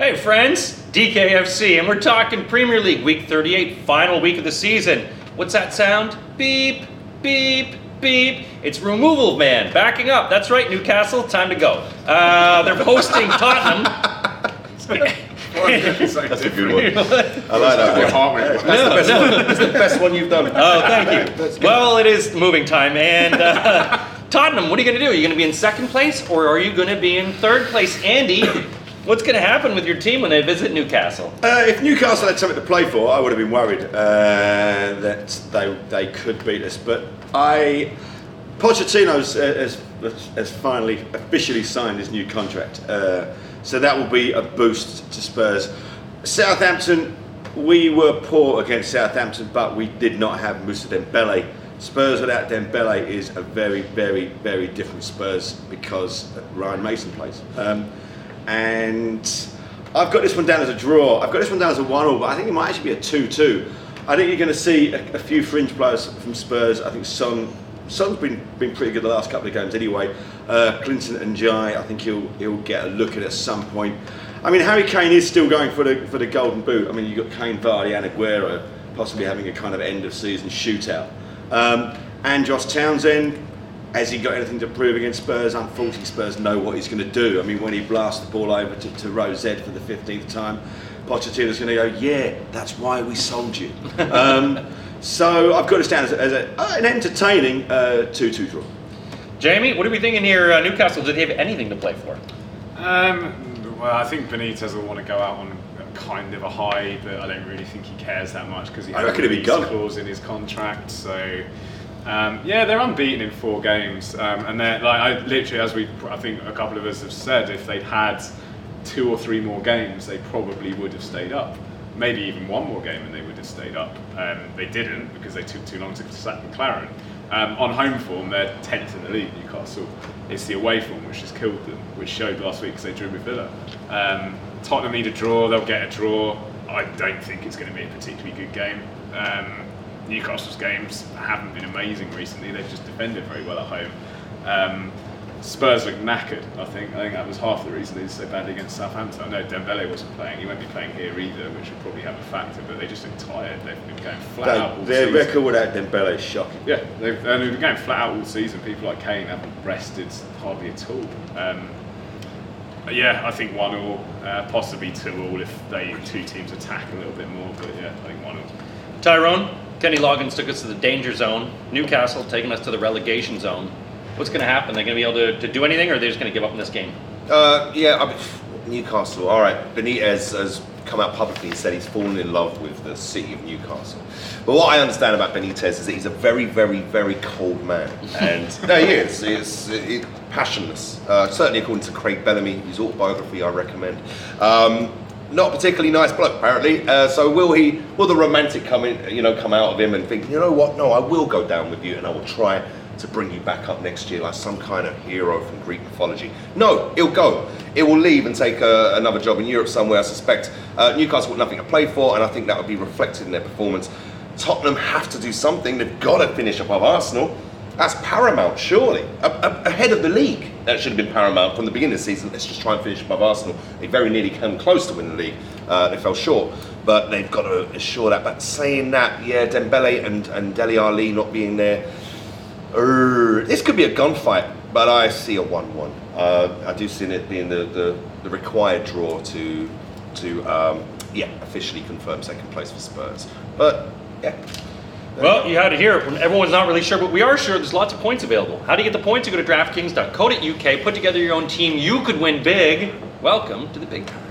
Hey friends, DKFC, and we're talking Premier League Week 38, final week of the season. What's that sound? Beep, beep, beep. It's Removal Man backing up. That's right, Newcastle, time to go. They're hosting Tottenham. That's a good one. I like that one. That's the best one you've done. Oh, thank you. Well, it is moving time, and Tottenham, what are you going to do? Are you going to be in second place, or are you going to be in third place? Andy, what's going to happen with your team when they visit Newcastle? If Newcastle had something to play for, I would have been worried that they could beat us. But Pochettino has finally officially signed his new contract. So that will be a boost to Spurs. Southampton, we were poor against Southampton, but we did not have Moussa Dembele. Spurs without Dembele is a very, very, very different Spurs because Ryan Mason plays. And I've got this one down as a draw. I've got this one down as a 1-1, but I think it might actually be a 2-2. I think you're going to see a few fringe players from Spurs. I think Son's been pretty good the last couple of games anyway. Clinton and Jai, I think he'll get a look at some point. I mean, Harry Kane is still going for the Golden Boot. I mean, you've got Kane, Vardy and Aguero possibly having a kind of end of season shootout. Andros Townsend, has he got anything to prove against Spurs? Unfortunately, Spurs know what he's going to do. I mean, when he blasts the ball over to Rose for the 15th time, Pochettino's going to go, yeah, that's why we sold you. So I've got this down as an entertaining 2-2 draw. Jamie, what are we thinking here? Newcastle, do they have anything to play for? Well, I think Benitez will want to go out on kind of a high, but I don't really think he cares that much because he has a release clause in his contract. So yeah, they're unbeaten in 4 games, and they're like I think a couple of us have said, if they'd had 2 or 3 more games, they probably would have stayed up. Maybe even 1 more game and they would have stayed up. They didn't because they took too long to sack McLaren. On home form, they're 10th in the league, Newcastle. It's the away form which has killed them, which showed last week because they drew with Villa. Tottenham need a draw, they'll get a draw. I don't think it's going to be a particularly good game. Newcastle's games haven't been amazing recently, they've just defended very well at home. Spurs look knackered, I think that was half the reason they did so badly against Southampton. I know Dembele wasn't playing, he won't be playing here either, which will probably have a factor, but they just look tired. They've been going flat out all their season. Their record without Dembele is shocking. Yeah, they've been going flat out all season. People like Kane haven't rested hardly at all. Yeah, I think 1-1, possibly 2-2 if they 2 teams attack a little bit more, but yeah, I think 1-1. Tyrone, Kenny Loggins took us to the danger zone. Newcastle taking us to the relegation zone. What's going to happen? They're going to be able to do anything, or are they just going to give up in this game? Newcastle, all right. Benitez has come out publicly and said he's fallen in love with the city of Newcastle. But what I understand about Benitez is that he's a very, very, very cold man. And no, he is. He's passionless. Certainly according to Craig Bellamy, his autobiography I recommend. Not a particularly nice bloke, apparently. So will the romantic come out of him and think, you know what? No, I will go down with you and I will try to bring you back up next year like some kind of hero from Greek mythology. No, he'll go. It will leave and take another job in Europe somewhere, I suspect. Newcastle got nothing to play for, and I think that would be reflected in their performance. Tottenham have to do something. They've got to finish above Arsenal. That's paramount, surely. Ahead of the league. That should have been paramount from the beginning of the season. Let's just try and finish above Arsenal. They very nearly came close to winning the league. They fell short, but they've got to assure that. But saying that, yeah, Dembele and Dele Alli not being there, this could be a gunfight, but I see a 1-1. I do see it being the required draw to officially confirm second place for Spurs. But yeah. Well, you had it here. Everyone's not really sure, but we are sure there's lots of points available. How do you get the points? You go to DraftKings.co.uk, put together your own team. You could win big. Welcome to the big time.